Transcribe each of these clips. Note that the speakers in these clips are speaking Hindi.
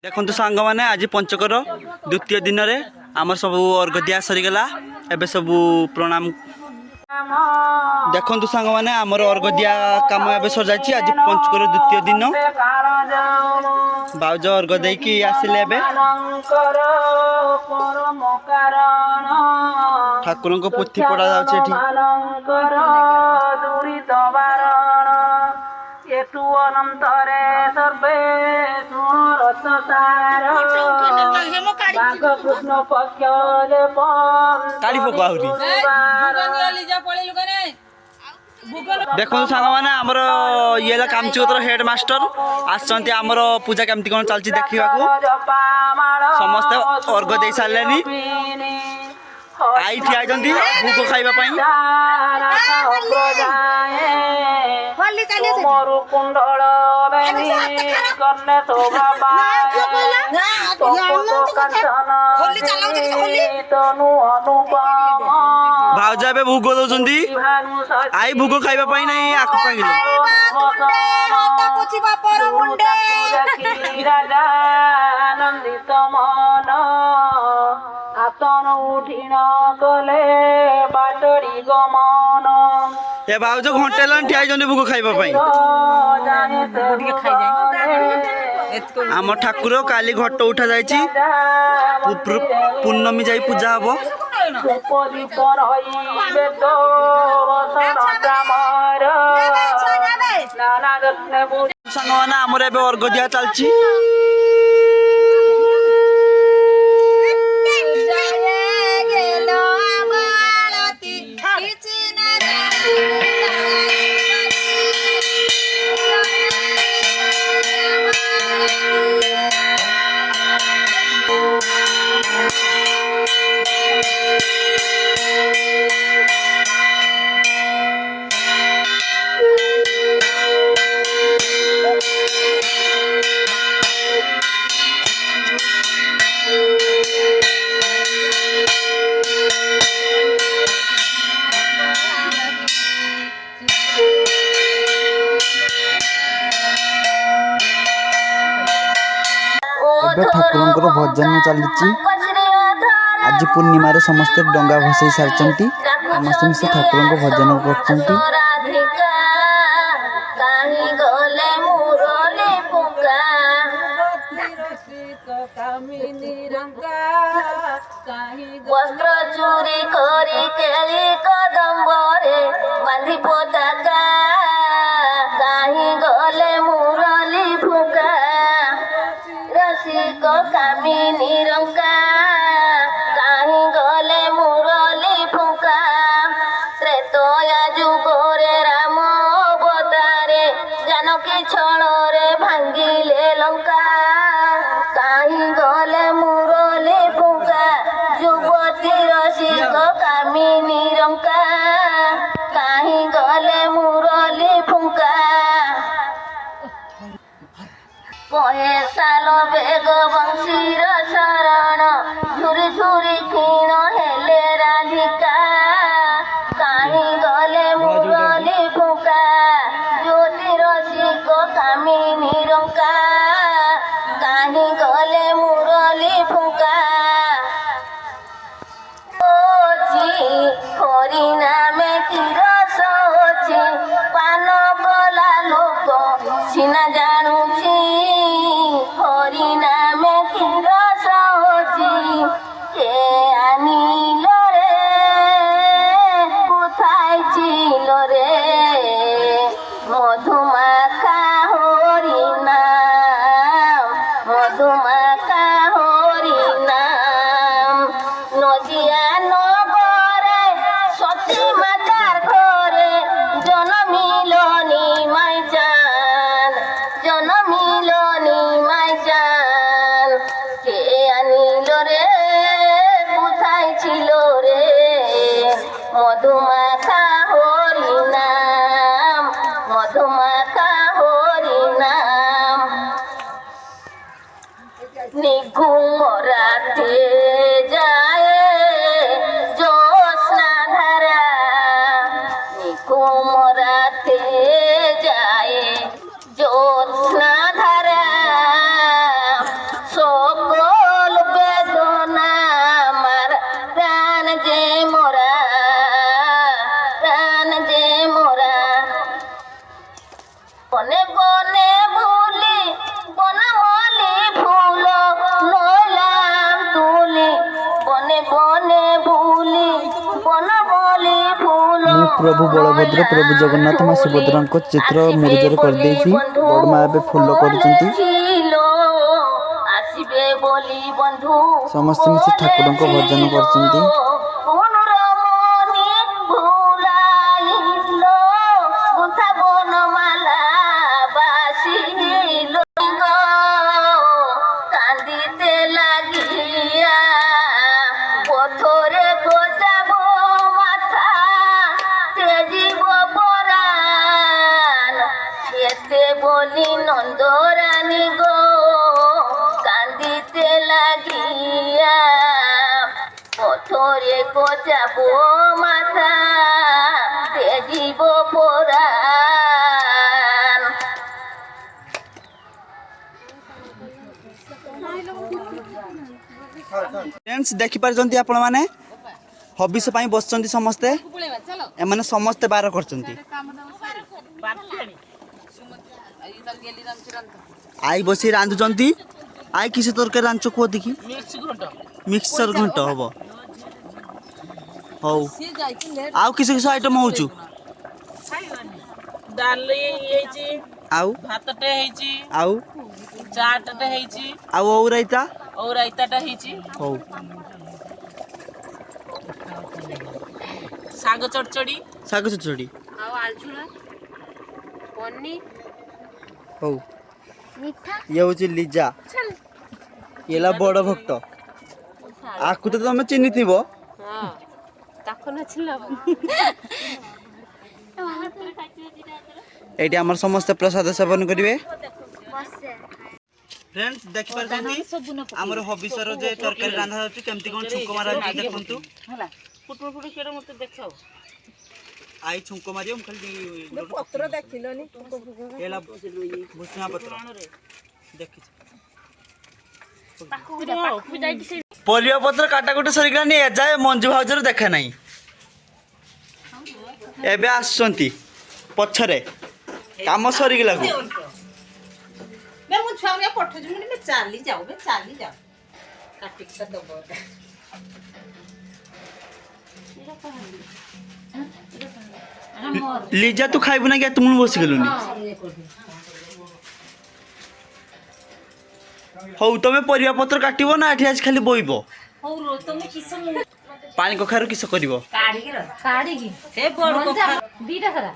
देखु सांग मैंने आज पंचकर द्वितीय दिन में आम सब अर्घ दिया सरीगला एवं सब प्रणाम देखु सांग मैंने आमर अर्घ दिया कम ए सर जा आज पंचकर द्वितीय दिन बाउज अर्घ देकी आसिले ठाकुर को पोथी पढ़ा एतु अनंतरे सर्वे सुरसार बाघ कृष्ण पक्ष काली पको आहुरी देखो सांग मैंने आमर ये कामचुतर हेड मास्टर आसचंती आमर पूजा केमती कौन चलती देखा समस्ते अर्घ दे सारे आई ठिया भोग खाइबा कुंडल भाउज ए भोग दौरान आई भोग खाइबा नहीं आख नंदित मन आसन उठिन गले बाटरी गमन ए भाउज घंटे लान ठिया भोग खाइबा आम ठाकुर काली घट उठा जाइछि पूर्णमी जाई पूजा हबो सांग मैंने आमर ए अर्घ दिया चलछि ठाकुर भजन चली आज पूर्णिमा समस्ते डंगा भसई सारी समस्त मिसे ठाकुर भजन कर वस्त्र चोरी करी केली कदम्बरे बांधी पताका कहीं गले मुरली फुका रसिक कामिनी रंका कहीं गले मुरली फुका त्रेतया जुगरे राम अवतारे जानकी छଳରେ भांगिले लंका कहीं गले मुरली फुका युवती रसिक कामिनी रंका कहीं गले मुरली फुका कहे साल बेग बंशीर शरण झुरी झुरी क्षीण हेले राधिका कहीं गले मुरली फुका ज्योति रसिक कामिनी रंका कहीं गले मुरली फुका हरि नामे तीरस होछि पान गला लोक सिना जानुछि हरि नामे तीरस होछि के आनिल रे कुथाय छिल रे मधुमाखा हरि नाम मधुमाखा हरि नाम नदिया नगरे सती मातार घरे जनमिलनी माइजान के आनिल रे कुथाय छिल रे मधुमाखा हरि नाम मधुमाखा हरि नाम निघुम राते जाए जोस्ना धारा निघुम राते जाए जोत्स्ना धारा प्रभु बलभद्र प्रभु जगन्नाथ माँ सुभद्रा चित्र मुरुजर कर बड़ माँ ए फुल कर समस्त मिसी ठाकुर को भजन कर বলি নন্দরানী গো কান্দিতে লাগিয়া পথরে কোচাবো মাথা তেজিব পরাণ। फ्रेंड्स देखि पारछंती आपण माने हबिस पई बसचंती समस्ते एमाने समस्ते बार करचंती आई बसी रांधुचंती आई किसी तरकारी रांधछ को देखि मिक्सचर घंट हबो हौ आउ किसी किसी आइटम होउछु डाली हेची आउ भातटे हेची आउ चाटटे हेची आउ औराइता और रायताटा हेची हौ साग चड़चड़ी साग चचड़ी आउ आलचुला पन्नी हौ ये होची लिजा येला बड़ भक्त आकु तो तुम चिन्हि थिबो हां ताको नछिला एटी हमर समस्त प्रसाद सेवन करिवे फ्रेंड्स देखि परछंती हमर हबिसर जे तरकारी रांधा होची केमती कोन छुंको मारा होची देखंतु हला फुटफुट फुट केडे मते देखाओ आई छुंको मारियो हम खाली पत्र देखिलोनी एला भुसुआ पत्र देखि परिया पत्र काटा कुटे सरिगलानी ए जाय मंजू भाउजर देखा नाही एबे आसचंती पछरे काम सरिगला को मैं मु छाउ या पठ जुनी में चाली जाओ काटी का दबो लिजा तू खाइबु ना क्या तुम बस गेलुनी हौ तमे परिया पत्र काटिबो ना एठी आज खाली बोइबो हौ रो तुम किस पानी कखारु किस करिवो काडी की हे बड़ कोखा दीटा खरा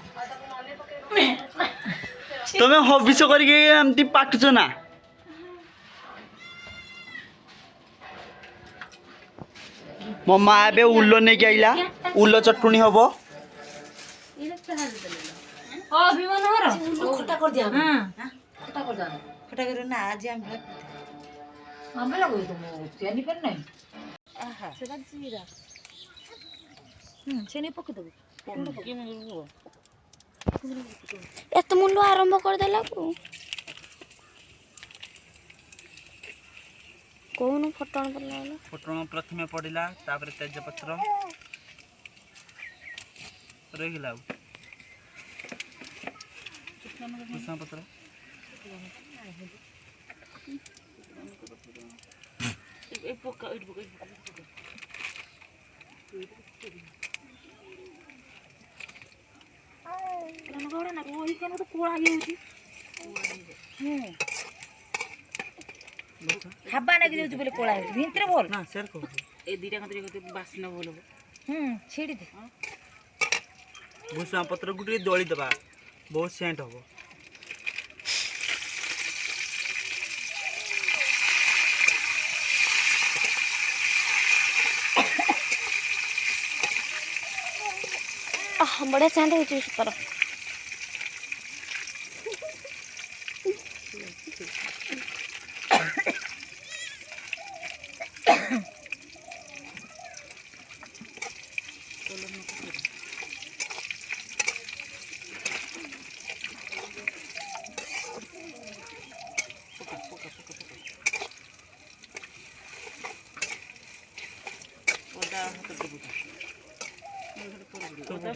तमे हबिस करके एमती पाटुछ ना मो माँ एबे उल्लो नहीं के आइला उल्लो चटुनी हबो अभिमान हर खटा कर दिया खटा कर दिया खटा कर ना आज हम लगो तो जानी पर नहीं आहा सेटा जीरा सेने पक दबो এত মূল্য আরম্ভ করে দেলাকু কোন ফটন পড়লা फुटण प्रथमे पड़िला तापर तेजपत्र रहिला भुसुआ पत्र ए पोका इट पोका केन गोड़ा ना ओही केन तो कोळा येउची खाबा ना गिरउची बोले कोळा येउची भिंतरे बोल ना शेर को ए दीटा कंतरे कते बासना बोल छेड़ी दे भुसुआ पत्र गुटे दळी दबा बहुत सेंट हबो बड़े सेंट होची सुपर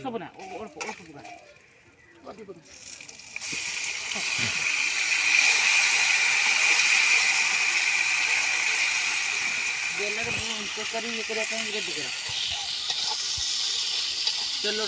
सब ना और पुगा ओदी पुगा बेलर को करी ये करे कहीं रेडी करा चलो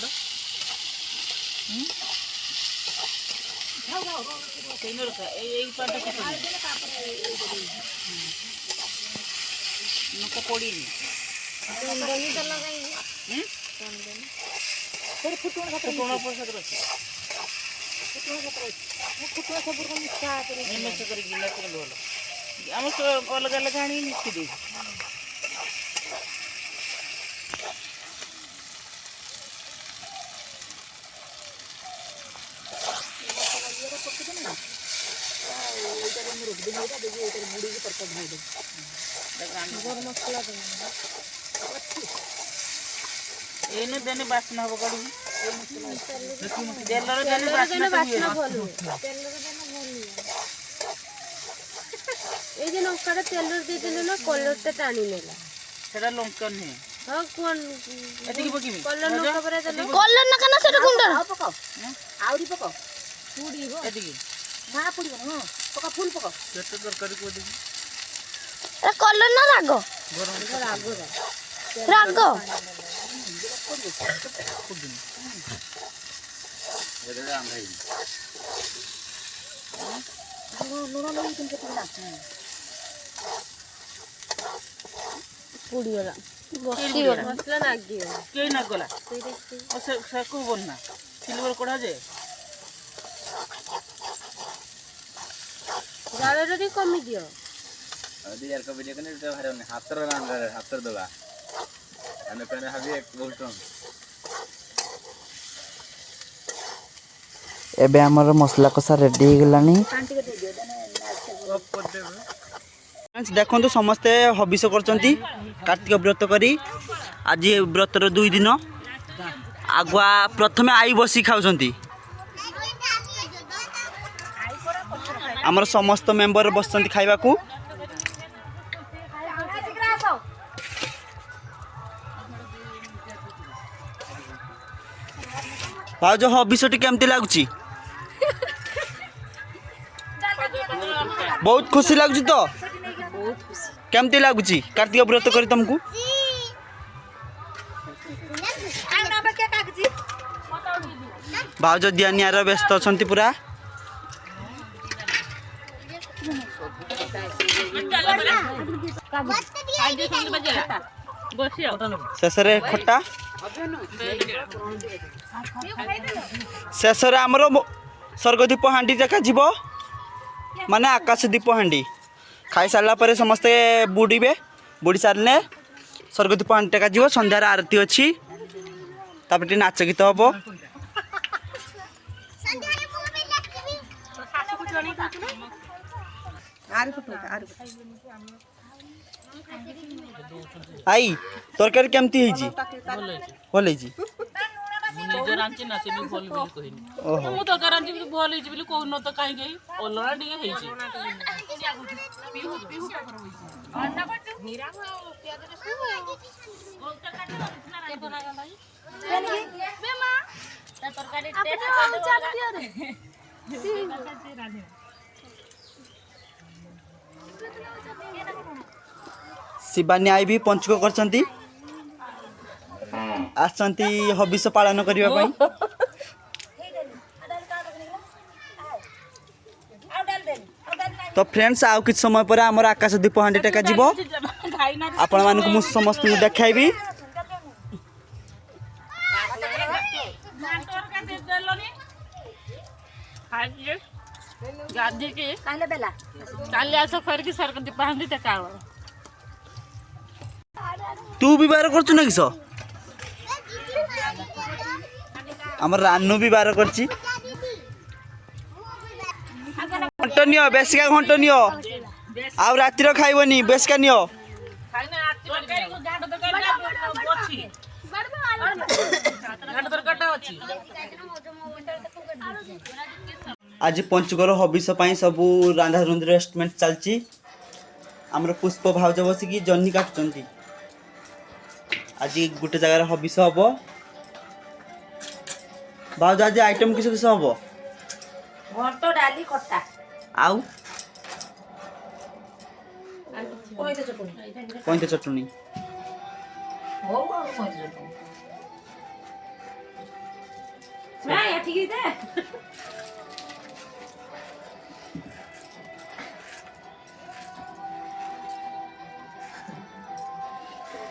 अलग अलग आनी मिक्सी दे एनु देने बासना हो करू तेलर देने बासना भल এই যে লঙ্কাটা তেলর দিয়ে দিলে না কলরটা টানি নেলা সেটা লঙ্কা নেই হ্যাঁ কোন এদিকে পকিবি কলর লঙ্কা পরে দিলে কলর না কেন সেটা কোনটা পকাও আউরি পকাও পুড়িব এদিকে না পুড়িব না পকা ফুল পকাও সেটা তরকারি কো দিবি এ কলর না রাগ রাগ রাগ এদিকে আমরা নোনা লই কিন্তু না পুড়ি গলা বসি গলা মশলা না গিয়ে কে না গলা ও সে কো বল না সিলভার কোড়া যে জালটা দি কমি দিও अभी यार कभी देखने तो हरे ने हाथर दोगा अने पहले हबी एक बोलटम ଏବେ ଆମର ମସଲା କଷା ରେଡି ହେଇଗଲାଣି। ଦେଖନ୍ତୁ ସମସ୍ତେ ହବିଷ କରୁଛନ୍ତି କାର୍ତ୍ତିକ ବ୍ରତ କରି। ଆଜି ବ୍ରତର 2 ଦିନ ଆଗୁଆ ପ୍ରଥମେ ଆଇ ବସି ଖାଉଛନ୍ତି। ଆମର ସମସ୍ତ ମେମ୍ବର ବସିଛନ୍ତି ଖାଇବାକୁ। ଭାଉଜ ହବିଷଟି କେମିତି ଲାଗୁଛି? बहुत खुशी लगुच तो केमती लगुच कार्तिक व्रत कर तुमको भाउज दियानियार व्यस्त अच्छा पूरा शेष खटा शेष आमर स्वर्गदीप हांडी देखा जीव माने आकाश दीप हांडी खाई सारा पर समस्ते बुड़े बुड़ी सारे स्वर्गदीप हांडी टेका जीव संध्यार आरती अच्छी तापर नाच गीत हम आई तरकारी केमती भल निजे रांची ना से भी भल बिल कहिनी मु तो रांची भी भल हिची बिल कोन तो काई गई ओलरा डिगे हिची अंडा बट हीरा प्याज रे सब गोलता काट के बना गला बे मां ता तरकारी टेस्ट कर दे शिवानी आई भी पंचक करछंती आसंती हबिष पालन करबा पई तो फ्रेंड्स आउ किछ समय पर हमर आकाश दीप हांडी टेका जीवो आपण मानक मु समस्त देखाइबी गाधी के काले बेला काले आसो कर की सरक दीप हांडी टेका तू भी बार करछु ना किसो हमर रानू भी बार करछि घंटा नियो बेसका घंटा नियो आ राति रो खाइबनी बेसका नियो खाइना राति को गाड तो कर अछि गाड तो कटा अछि आज पंचकर हबिष पाई सबू रांधा रुंध रेस्टोरेंट चलची हमर पुष्प भाउज बसी की जन्नी काटचंती आज गोटे जगह हबिष हम भाउज आज आइटम किस किस हम घंटो डाली खट्टा आउ कोइते चटनी पॉइंट चटनी हो कोइते चटनी ନାଇଁ ଏଠିକି ଦେ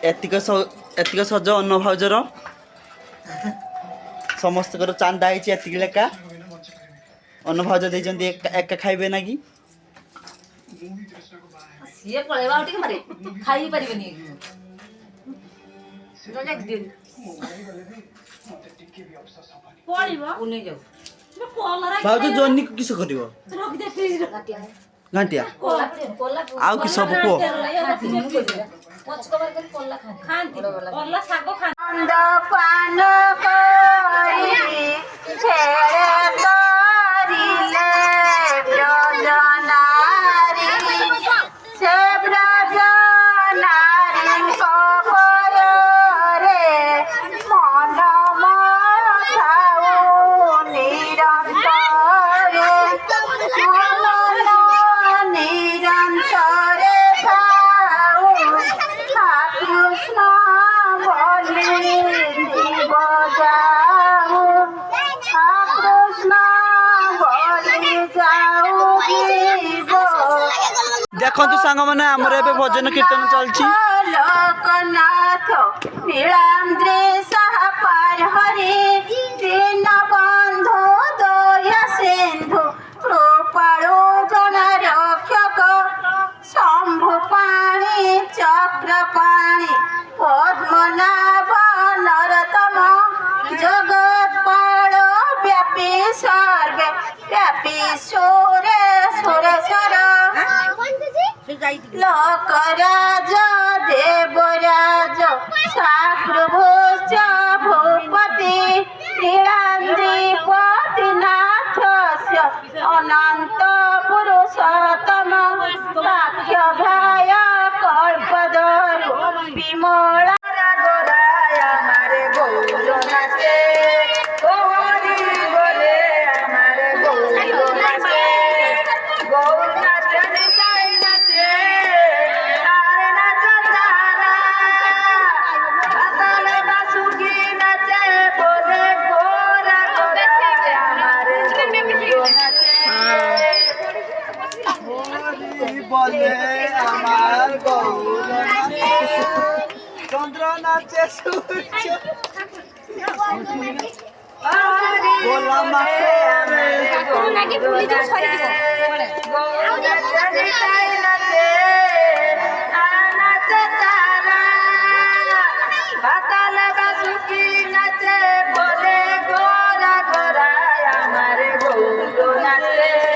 ଏତିକ ସଜ ଅନ୍ନ ଭାଉଜର ସମସ୍ତଙ୍କର ଚାନ୍ଦା ହେଇଛି ଏତିକି ଲେଖା ଅନ୍ନ ଭାଉଜ ଦେଇଛନ୍ତି ଏକା ଖାଇବେ ନା କି ସିଏ ପଳେଇବା ଆଉ ଟିକେ ମାରେ ଖାଇ ପାରିବେନି ପଳିବ ନେଇ ଯାଉ ଭାଉଜ ଜହ୍ନି କିସ କରିବ ରଖିଦେ ଫ୍ରିଜରେ ଘାଣ୍ଟିଆ ଆଉ କି ସବୁ କୁହ ଖାଆନ୍ତି କଲା ଶାଗ ଖାଆନ୍ତି ପାନ କରି ଛେଳେ କରିଲେ ବ୍ରଜନାରୀ ସେ ବ୍ରଜନାରୀଙ୍କ ପୟରେ ମନ ମଥାଉ ନିରନ୍ତରେ ମନ ନିରନ୍ତରେ ଥାଉ କୃଷ୍ଣ ବୋଲି ଯିବ ଯାଉ କୃଷ୍ଣ ବୋଲି ଯାଉ ଯିବ ଦେଖନ୍ତୁ ସାଙ୍ଗମାନେ ଆମର ଏବେ ଭଜନ କୀର୍ତ୍ତନ ଚାଲିଛି ଲୋକନାଥ ନୀଳାନ୍ଦ୍ରି ସାପାର ହରି ଦୀନ ବନ୍ଧୁ ଦୟା ସିନ୍ଧୁ କୃପାଳୁ ଜନ ରକ୍ଷକ ଶମ୍ଭୁ ପାଣି ଚକ୍ର ପାଣି ପଦ୍ମନାଭ ନରତମ ଜଗତ୍ପାଳ ବ୍ୟାପୀ ସର୍ବେ ବ୍ୟାପୀ ସୁରେ ସୁରେଶ୍ୱର ଲୋକରାଜ ଦେବରାଜ ସାକୃଭୁଜ ଭୂପତି ନୀଳାନ୍ଦ୍ରିପତି ନାଥସ୍ୟ ଅନନ୍ତ ପୁରୁଷୋତ୍ତମ ବାକ୍ୟ ଭାୟ କଳ୍ପଦରୁ ବିମଳା আমারে গৌর নাচে গৌরী বলে আমারে গৌর নাচে গৌর নাচে তাই নাচে তার নাচ তারা বাতালে বাসুকি নাচে বলে গোরা গোরা আমারে গৌর নাচে বলে আমার গৌর নাচে চন্দ্র নাচে সূর্য গোলাম মাকে আমার গৌর নাচে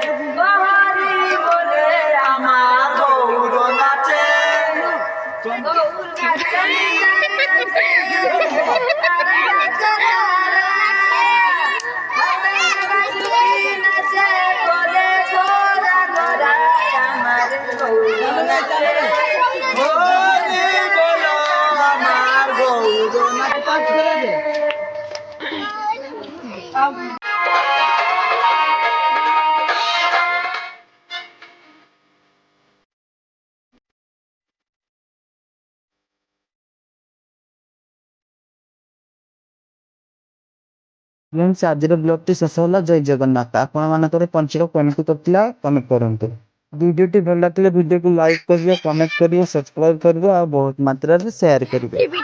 হরি বলো আমার গৌর নাচে ଆଜିର ବ୍ଲଗଟି ଶେଷ ହେଲା ଜୟ ଜଗନ୍ନାଥ ଆପଣମାନଙ୍କର ପଞ୍ଚର କେମିତି କରିଥିଲା କମେଣ୍ଟ କରନ୍ତୁ ଭିଡ଼ିଓଟି ଭଲ ଲାଗିଲେ ଭିଡ଼ିଓକୁ ଲାଇକ୍ କରିବେ କମେଣ୍ଟ କରିବେ ସବସ୍କ୍ରାଇବ୍ କରିବେ ଆଉ ବହୁତ ମାତ୍ରାରେ ସେୟାର କରିବେ